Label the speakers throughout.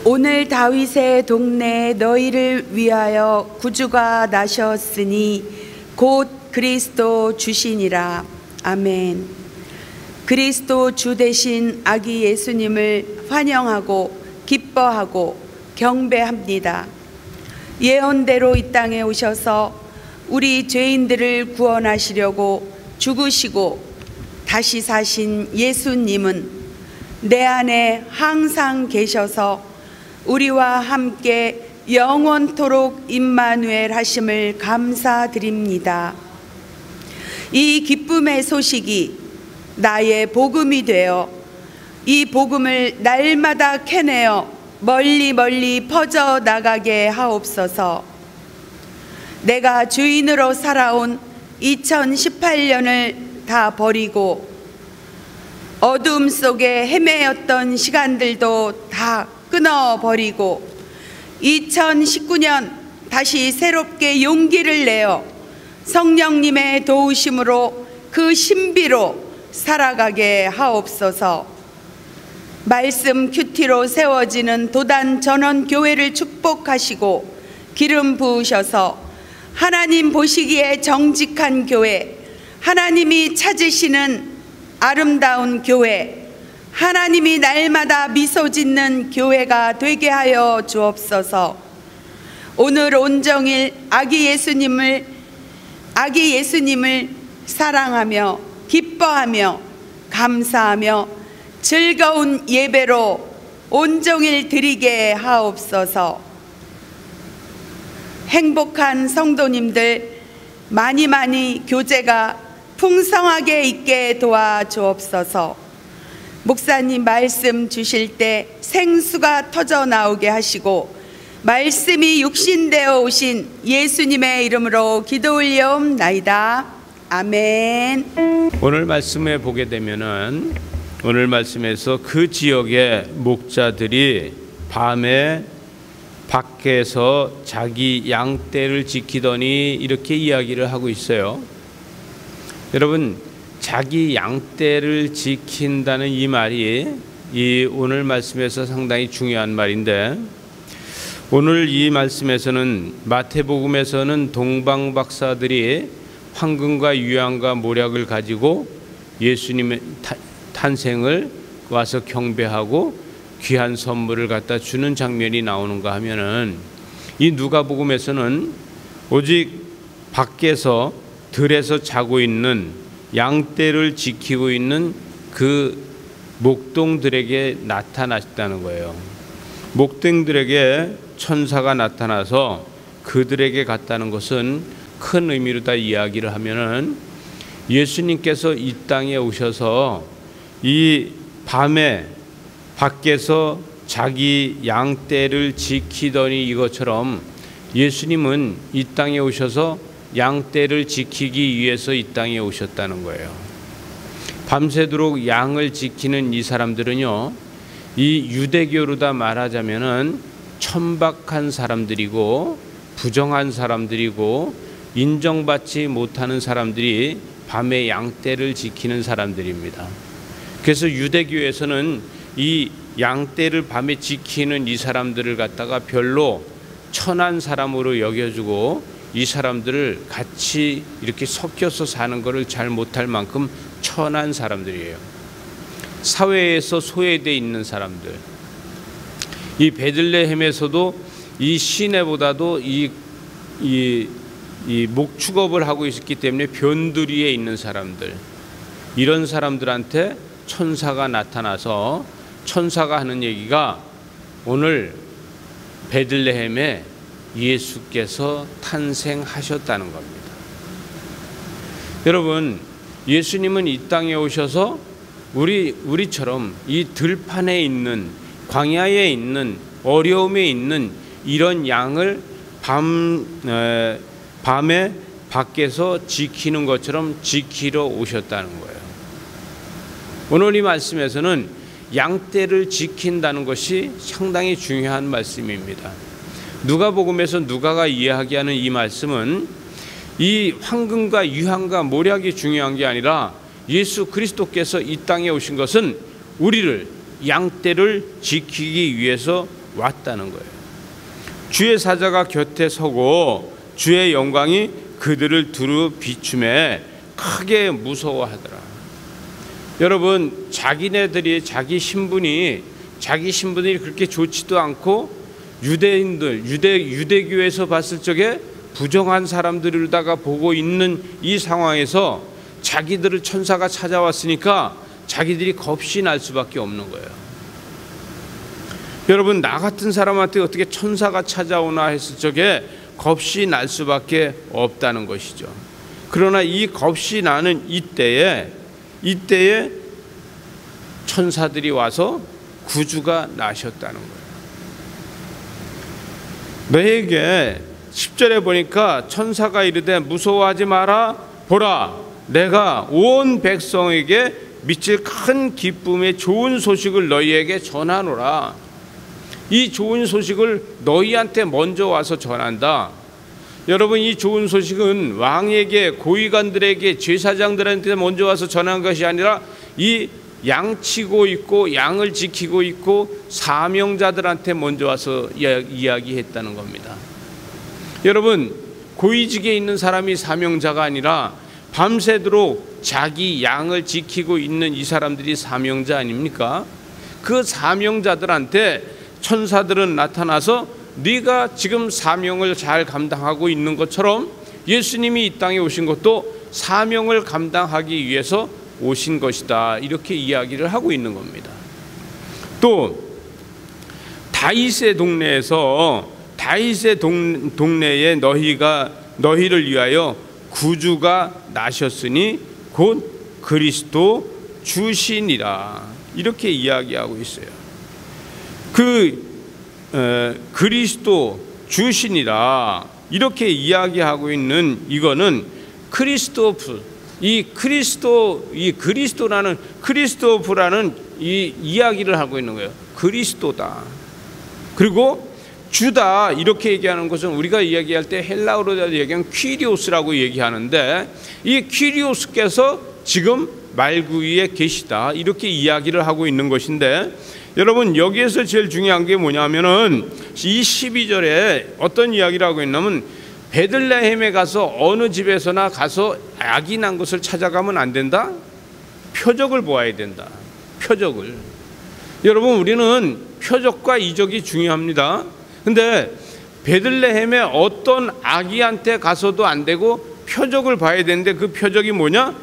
Speaker 1: 오늘 다윗의 동네에 너희를 위하여 구주가 나셨으니 곧 그리스도 주시니라. 아멘. 그리스도 주 되신 아기 예수님을 환영하고 기뻐하고 경배합니다. 예언대로 이 땅에 오셔서 우리 죄인들을 구원하시려고 죽으시고 다시 사신 예수님은 내 안에 항상 계셔서 우리와 함께 영원토록 임마누엘 하심을 감사드립니다. 이 기쁨의 소식이 나의 복음이 되어 이 복음을 날마다 캐내어 멀리 멀리 퍼져 나가게 하옵소서. 내가 주인으로 살아온 2018년을 다 버리고 어둠 속에 헤매였던 시간들도 다 끊어버리고 2019년 다시 새롭게 용기를 내어 성령님의 도우심으로 그 신비로 살아가게 하옵소서. 말씀 큐티로 세워지는 도단 전원 교회를 축복하시고 기름 부으셔서 하나님 보시기에 정직한 교회, 하나님이 찾으시는 아름다운 교회, 하나님이 날마다 미소 짓는 교회가 되게 하여 주옵소서. 오늘 온종일 아기 예수님을 사랑하며 기뻐하며 감사하며 즐거운 예배로 온종일 드리게 하옵소서. 행복한 성도님들 많이 교제가 풍성하게 있게 도와주옵소서. 목사님 말씀 주실 때 생수가 터져 나오게 하시고 말씀이 육신되어 오신 예수님의 이름으로 기도 올려옵나이다. 아멘.
Speaker 2: 오늘 말씀에 보게 되면은 오늘 말씀에서 그 지역의 목자들이 밤에 밖에서 자기 양떼를 지키더니 이렇게 이야기를 하고 있어요. 여러분, 자기 양떼를 지킨다는 이 말이 이 오늘 말씀에서 상당히 중요한 말인데, 오늘 이 말씀에서는 마태복음에서는 동방 박사들이 황금과 유향과 모략을 가지고 예수님의 탄생을 와서 경배하고 귀한 선물을 갖다 주는 장면이 나오는가 하면은, 이 누가복음에서는 오직 밖에서 들에서 자고 있는 양떼를 지키고 있는 그 목동들에게 나타나셨다는 거예요. 목동들에게 천사가 나타나서 그들에게 갔다는 것은 큰 의미로 다 이야기를 하면은, 예수님께서 이 땅에 오셔서 이 밤에 밖에서 자기 양떼를 지키더니 이것처럼 예수님은 이 땅에 오셔서 양떼를 지키기 위해서 이 땅에 오셨다는 거예요. 밤새도록 양을 지키는 이 사람들은요, 이 유대교로다 말하자면은 천박한 사람들이고 부정한 사람들이고 인정받지 못하는 사람들이 밤에 양떼를 지키는 사람들입니다. 그래서 유대교에서는 이 양떼를 밤에 지키는 이 사람들을 갖다가 별로 천한 사람으로 여겨주고 이 사람들을 같이 이렇게 섞여서 사는 것을 잘 못할 만큼 천한 사람들이에요. 사회에서 소외되어 있는 사람들. 이 베들레헴에서도 이 시내보다도 이 목축업을 하고 있었기 때문에 변두리에 있는 사람들, 이런 사람들한테 천사가 나타나서 천사가 하는 얘기가 오늘 베들레헴에 예수께서 탄생하셨다는 겁니다. 여러분, 예수님은 이 땅에 오셔서 우리처럼 이 들판에 있는, 광야에 있는, 어려움에 있는 이런 양을 밤에 밖에서 지키는 것처럼 지키러 오셨다는 거예요. 오늘 이 말씀에서는 양떼를 지킨다는 것이 상당히 중요한 말씀입니다. 누가복음에서 누가가 이야기하는 이 말씀은 이 황금과 유향과 모략이 중요한 게 아니라 예수 그리스도께서 이 땅에 오신 것은 우리를, 양떼를 지키기 위해서 왔다는 거예요. 주의 사자가 곁에 서고 주의 영광이 그들을 두루 비추매 크게 무서워하더라. 여러분, 자기네들이 자기 신분이 그렇게 좋지도 않고 유대인들, 유대교에서 봤을 적에 부정한 사람들을다가 보고 있는 이 상황에서 자기들을 천사가 찾아왔으니까 자기들이 겁이 날 수밖에 없는 거예요. 여러분, 나 같은 사람한테 어떻게 천사가 찾아오나 했을 적에 겁이 날 수밖에 없다는 것이죠. 그러나 이 겁이 나는 이때에 천사들이 와서 구주가 나셨다는 거예요. 너에게 10절에 보니까 천사가 이르되 무서워하지 마라. 보라, 내가 온 백성에게 미칠 큰 기쁨의 좋은 소식을 너희에게 전하노라. 이 좋은 소식을 너희한테 먼저 와서 전한다. 여러분, 이 좋은 소식은 왕에게, 고위관들에게, 제사장들한테 먼저 와서 전한 것이 아니라 이 양치고 있고 양을 지키고 있고 사명자들한테 먼저 와서 이야기했다는 겁니다. 여러분, 고위직에 있는 사람이 사명자가 아니라 밤새도록 자기 양을 지키고 있는 이 사람들이 사명자 아닙니까? 그 사명자들한테 천사들은 나타나서 네가 지금 사명을 잘 감당하고 있는 것처럼 예수님이 이 땅에 오신 것도 사명을 감당하기 위해서 오신 것이다, 이렇게 이야기를 하고 있는 겁니다. 또 다윗의 동네에서 다윗의 동네에 너희를 위하여 구주가 나셨으니 곧 그리스도 주시니라, 이렇게 이야기하고 있어요. 그리스도 주시니라 이렇게 이야기하고 있는 이거는 크리스토프, 이 그리스도라는 크리스토프라는 이 이야기를 하고 있는 거예요. 그리스도다. 그리고 주다, 이렇게 얘기하는 것은 우리가 이야기할 때 헬라어로 얘기하면 퀴리오스라고 얘기하는데, 이 퀴리오스께서 지금 말구 위에 계시다, 이렇게 이야기를 하고 있는 것인데, 여러분, 여기에서 제일 중요한 게 뭐냐면은 이 12절에 어떤 이야기를 하고 있냐면, 베들레헴에 가서 어느 집에서나 가서 아기 난 것을 찾아가면 안 된다. 표적을 보아야 된다. 표적을. 여러분, 우리는 표적과 이적이 중요합니다. 근데 베들레헴에 어떤 아기한테 가서도 안 되고 표적을 봐야 되는데, 그 표적이 뭐냐?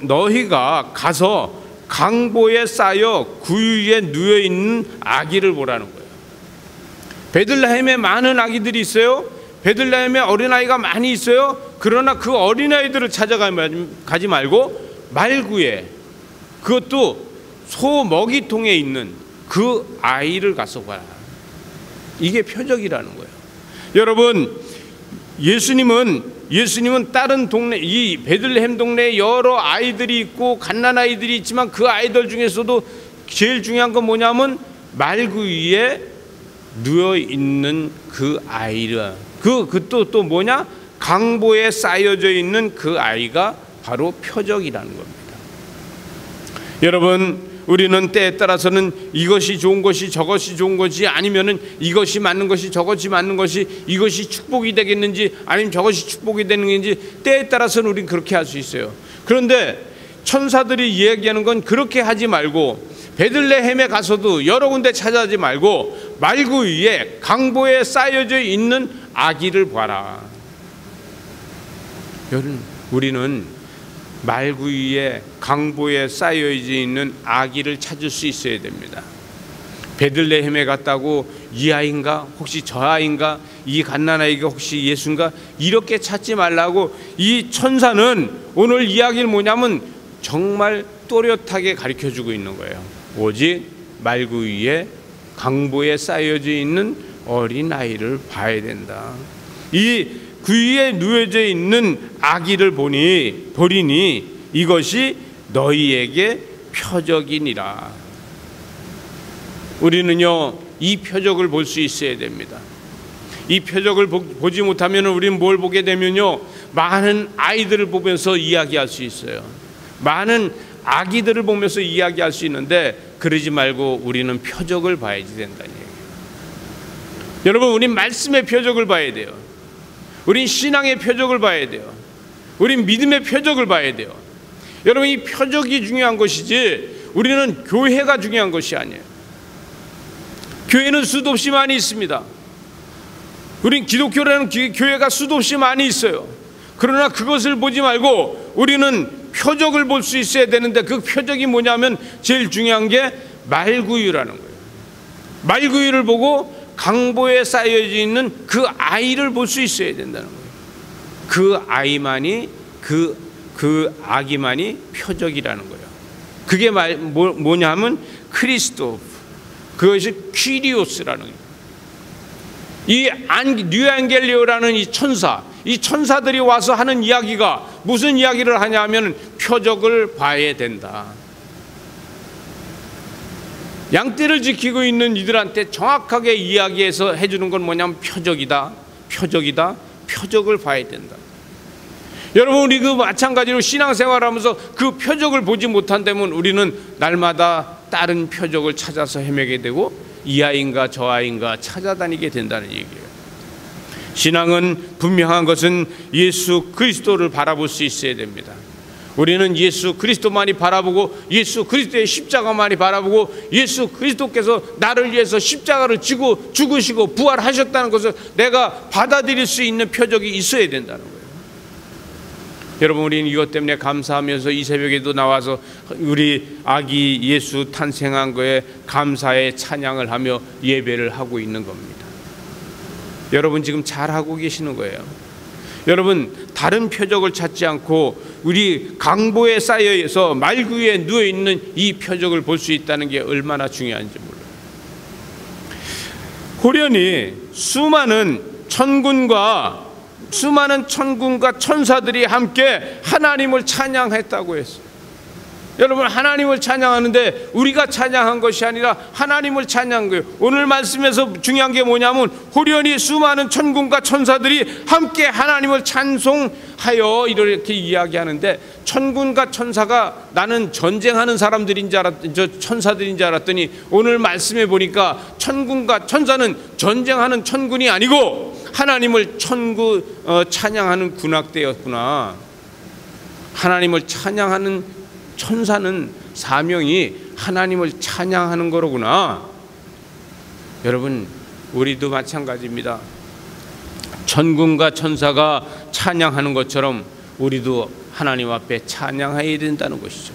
Speaker 2: 너희가 가서 강보에 쌓여 구유에 누워 있는 아기를 보라는 거예요. 베들레헴에 많은 아기들이 있어요. 베들레헴에 어린아이가 많이 있어요. 그러나 그 어린아이들을 찾아가지 말고 말구에, 그것도 소 먹이통에 있는 그 아이를 가서 봐라. 이게 표적이라는 거예요. 여러분, 예수님은 다른 동네, 이 베들레헴 동네에 여러 아이들이 있고 갓난 아이들이 있지만 그 아이들 중에서도 제일 중요한 건 뭐냐면 말구 위에 누워 있는 그 아이를, 또 뭐냐? 강보에 쌓여져 있는 그 아이가 바로 표적이라는 겁니다. 여러분, 우리는 때에 따라서는 이것이 좋은 것이 저것이 좋은 것이, 아니면은 이것이 맞는 것이 저것이 맞는 것이, 이것이 축복이 되겠는지 아니면 저것이 축복이 되는 건지, 때에 따라서는 우리는 그렇게 할 수 있어요. 그런데 천사들이 이야기하는 건 그렇게 하지 말고, 베들레헴에 가서도 여러 군데 찾아가지 말고 말구 위에 강보에 쌓여져 있는 아기를 봐라. 여러분, 우리는 말구 위에 강보에 쌓여져 있는 아기를 찾을 수 있어야 됩니다. 베들레헴에 갔다고 이 아이인가? 혹시 저 아이인가? 이 갓난아이가 혹시 예수인가? 이렇게 찾지 말라고 이 천사는 오늘 이야기를 뭐냐면 정말 또렷하게 가르쳐주고 있는 거예요. 오직 말구 위에 강보에 쌓여져 있는 어린아이를 봐야 된다. 이 그 위에 누워져 있는 아기를 보리니 이것이 너희에게 표적이니라. 우리는요, 이 표적을 볼 수 있어야 됩니다. 이 표적을 보지 못하면 우리는 뭘 보게 되면요, 많은 아이들을 보면서 이야기할 수 있어요. 많은 아기들을 보면서 이야기할 수 있는데, 그러지 말고 우리는 표적을 봐야지 된다는 얘기예요. 여러분, 우린 말씀의 표적을 봐야 돼요. 우린 신앙의 표적을 봐야 돼요. 우린 믿음의 표적을 봐야 돼요. 여러분, 이 표적이 중요한 것이지 우리는 교회가 중요한 것이 아니에요. 교회는 수도 없이 많이 있습니다. 우린 기독교라는 교회가 수도 없이 많이 있어요. 그러나 그것을 보지 말고 우리는 표적을 볼 수 있어야 되는데, 그 표적이 뭐냐면 제일 중요한 게 말구유라는 거예요. 말구유를 보고 강보에 쌓여져 있는 그 아이를 볼 수 있어야 된다는 거예요. 그 아이만이, 그 아기만이 표적이라는 거예요. 그게 뭐냐 하면 크리스토프, 그것이 퀴리오스라는 거예요. 이 뉴앙겔리오라는 이 천사들이 와서 하는 이야기가 무슨 이야기를 하냐면 표적을 봐야 된다. 양떼를 지키고 있는 이들한테 정확하게 이야기해서 해주는 건 뭐냐면 표적이다, 표적이다, 표적을 봐야 된다. 여러분, 우리 그 마찬가지로 신앙생활하면서 그 표적을 보지 못한다면 우리는 날마다 다른 표적을 찾아서 헤매게 되고 이 아이인가 저 아이인가 찾아다니게 된다는 얘기예요. 신앙은 분명한 것은 예수 그리스도를 바라볼 수 있어야 됩니다. 우리는 예수 그리스도만이 바라보고 예수 그리스도의 십자가만이 바라보고 예수 그리스도께서 나를 위해서 십자가를 지고 죽으시고 부활하셨다는 것을 내가 받아들일 수 있는 표적이 있어야 된다는 거예요. 여러분, 우리는 이것 때문에 감사하면서 이 새벽에도 나와서 우리 아기 예수 탄생한 거에 감사의 찬양을 하며 예배를 하고 있는 겁니다. 여러분, 지금 잘하고 계시는 거예요. 여러분, 다른 표적을 찾지 않고 우리 강보에 쌓여서 말구유에 누워있는 이 표적을 볼 수 있다는 게 얼마나 중요한지 몰라요. 호련히 수많은 천군과 천사들이 함께 하나님을 찬양했다고 했어요. 여러분, 하나님을 찬양하는데 우리가 찬양한 것이 아니라 하나님을 찬양한 거예요. 오늘 말씀에서 중요한 게 뭐냐면 호련히 수많은 천군과 천사들이 함께 하나님을 찬송하여 이렇게 이야기하는데, 천군과 천사가 나는 전쟁하는 사람들인 줄 천사들인 줄 알았더니 오늘 말씀해 보니까 천군과 천사는 전쟁하는 천군이 아니고 하나님을 찬양하는 군악대였구나. 하나님을 찬양하는 천사는 사명이 하나님을 찬양하는 거로구나. 여러분, 우리도 마찬가지입니다. 천군과 천사가 찬양하는 것처럼 우리도 하나님 앞에 찬양해야 된다는 것이죠.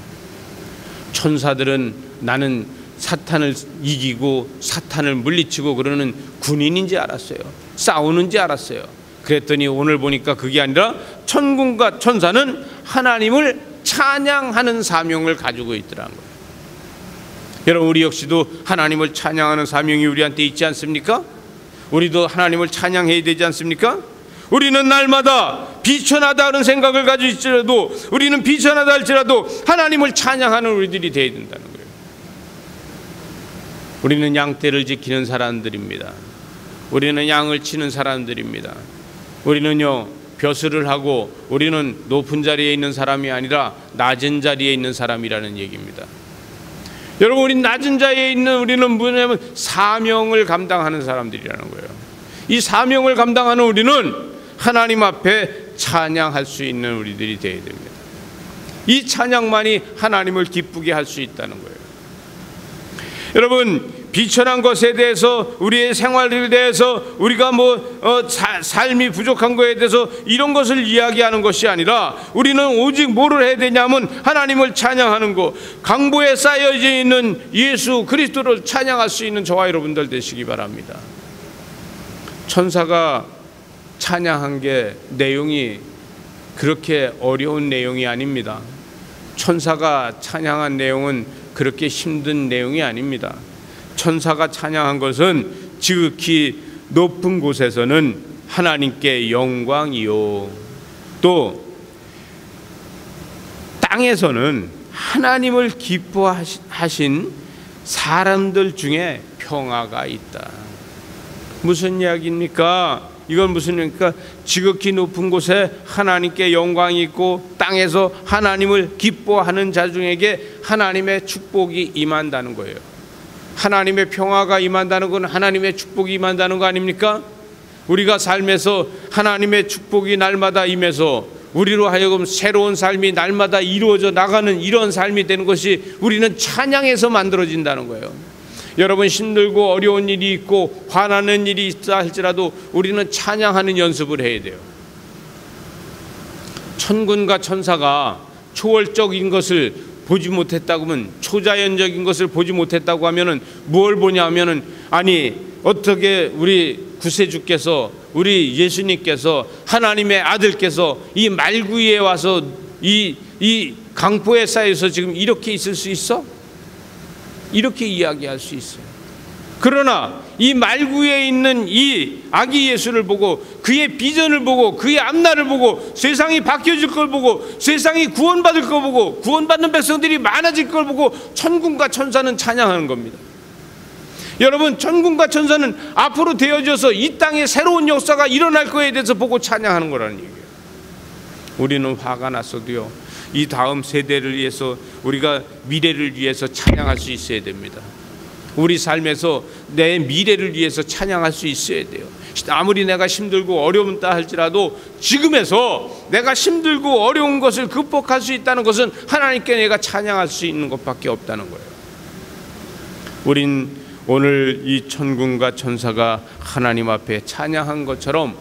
Speaker 2: 천사들은 나는 사탄을 이기고 사탄을 물리치고 그러는 군인인지 알았어요. 싸우는지 알았어요. 그랬더니 오늘 보니까 그게 아니라 천군과 천사는 하나님을 찬양하는 사명을 가지고 있더라는 거예요. 여러분, 우리 역시도 하나님을 찬양하는 사명이 우리한테 있지 않습니까? 우리도 하나님을 찬양해야 되지 않습니까? 우리는 날마다 비천하다는 생각을 가지고 있더라도, 우리는 비천하다 할지라도 하나님을 찬양하는 우리들이 되어야 된다는 거예요. 우리는 양떼를 지키는 사람들입니다. 우리는 양을 치는 사람들입니다. 우리는요, 벼슬을 하고 우리는 높은 자리에 있는 사람이 아니라 낮은 자리에 있는 사람이라는 얘기입니다. 여러분, 우리 낮은 자리에 있는 우리는 뭐냐면 사명을 감당하는 사람들이라는 거예요. 이 사명을 감당하는 우리는 하나님 앞에 찬양할 수 있는 우리들이 되어야 됩니다. 이 찬양만이 하나님을 기쁘게 할 수 있다는 거예요. 여러분, 비천한 것에 대해서, 우리의 생활에 대해서, 우리가 삶이 부족한 것에 대해서 이런 것을 이야기하는 것이 아니라 우리는 오직 뭐를 해야 되냐면 하나님을 찬양하는 것, 강보에 쌓여져 있는 예수 그리스도를 찬양할 수 있는 저와 여러분들 되시기 바랍니다. 천사가 찬양한 게 내용이 그렇게 어려운 내용이 아닙니다. 천사가 찬양한 내용은 그렇게 힘든 내용이 아닙니다. 천사가 찬양한 것은 지극히 높은 곳에서는 하나님께 영광이요, 또 땅에서는 하나님을 기뻐하신 사람들 중에 평화가 있다. 무슨 이야기입니까? 이건 무슨 얘기입니까? 지극히 높은 곳에 하나님께 영광이 있고 땅에서 하나님을 기뻐하는 자 중에게 하나님의 축복이 임한다는 거예요. 하나님의 평화가 임한다는 건 하나님의 축복이 임한다는 거 아닙니까? 우리가 삶에서 하나님의 축복이 날마다 임해서 우리로 하여금 새로운 삶이 날마다 이루어져 나가는 이런 삶이 되는 것이 우리는 찬양에서 만들어진다는 거예요. 여러분, 힘들고 어려운 일이 있고 화나는 일이 있다 할지라도 우리는 찬양하는 연습을 해야 돼요. 천군과 천사가 초월적인 것을 보지 못했다고 하면, 초자연적인 것을 보지 못했다고 하면은 뭘 보냐 하면은, 아니 어떻게 우리 구세주께서, 우리 예수님께서, 하나님의 아들께서 이 말구 위에 와서 이 강포에 쌓여서 지금 이렇게 있을 수 있어? 이렇게 이야기할 수 있어요. 그러나 이 말구 위에 있는 이 아기 예수를 보고, 그의 비전을 보고, 그의 앞날을 보고, 세상이 바뀌어질 걸 보고, 세상이 구원받을 걸 보고, 구원받는 백성들이 많아질 걸 보고 천군과 천사는 찬양하는 겁니다. 여러분, 천군과 천사는 앞으로 되어져서 이 땅에 새로운 역사가 일어날 거에 대해서 보고 찬양하는 거라는 얘기예요. 우리는 화가 났어도요, 이 다음 세대를 위해서, 우리가 미래를 위해서 찬양할 수 있어야 됩니다. 우리 삶에서 내 미래를 위해서 찬양할 수 있어야 돼요. 아무리 내가 힘들고 어려움다 할지라도 지금에서 내가 힘들고 어려운 것을 극복할 수 있다는 것은 하나님께 내가 찬양할 수 있는 것밖에 없다는 거예요. 우린 오늘 이 천군과 천사가 하나님 앞에 찬양한 것처럼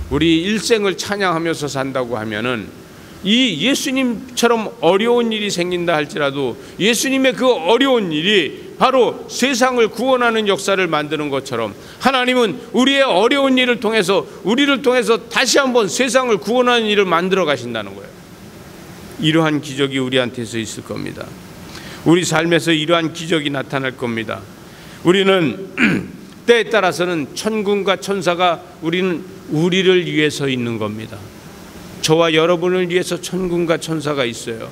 Speaker 2: 우리 일생을 찬양하면서 산다고 하면은, 이 예수님처럼 어려운 일이 생긴다 할지라도 예수님의 그 어려운 일이 바로 세상을 구원하는 역사를 만드는 것처럼, 하나님은 우리의 어려운 일을 통해서, 우리를 통해서 다시 한번 세상을 구원하는 일을 만들어 가신다는 거예요. 이러한 기적이 우리한테서 있을 겁니다. 우리 삶에서 이러한 기적이 나타날 겁니다. 우리는 때에 따라서는 천군과 천사가 우리를 위해서 있는 겁니다. 저와 여러분을 위해서 천군과 천사가 있어요.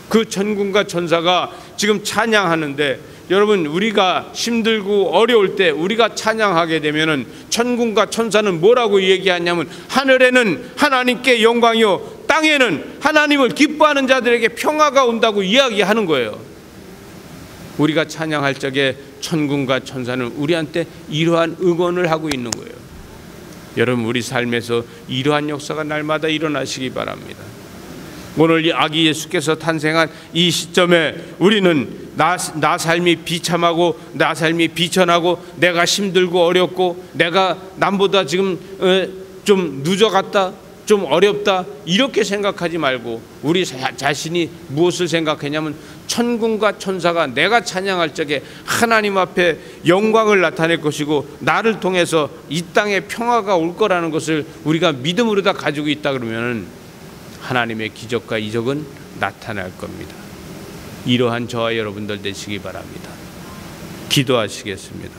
Speaker 2: 그 천군과 천사가 지금 찬양하는데, 여러분, 우리가 힘들고 어려울 때 우리가 찬양하게 되면은 천군과 천사는 뭐라고 얘기하냐면, 하늘에는 하나님께 영광이요, 땅에는 하나님을 기뻐하는 자들에게 평화가 온다고 이야기하는 거예요. 우리가 찬양할 적에 천군과 천사는 우리한테 이러한 응원을 하고 있는 거예요. 여러분, 우리 삶에서 이러한 역사가 날마다 일어나시기 바랍니다. 오늘 이 아기 예수께서 탄생한 이 시점에 우리는 나 삶이 비참하고, 나 삶이 비천하고, 내가 힘들고 어렵고, 내가 남보다 지금 좀 늦어갔다, 좀 어렵다, 이렇게 생각하지 말고 우리 자신이 무엇을 생각하냐면, 천군과 천사가 내가 찬양할 적에 하나님 앞에 영광을 나타낼 것이고, 나를 통해서 이 땅에 평화가 올 거라는 것을 우리가 믿음으로 다 가지고 있다 그러면 하나님의 기적과 이적은 나타날 겁니다. 이러한 저와 여러분들 되시기 바랍니다. 기도하시겠습니다.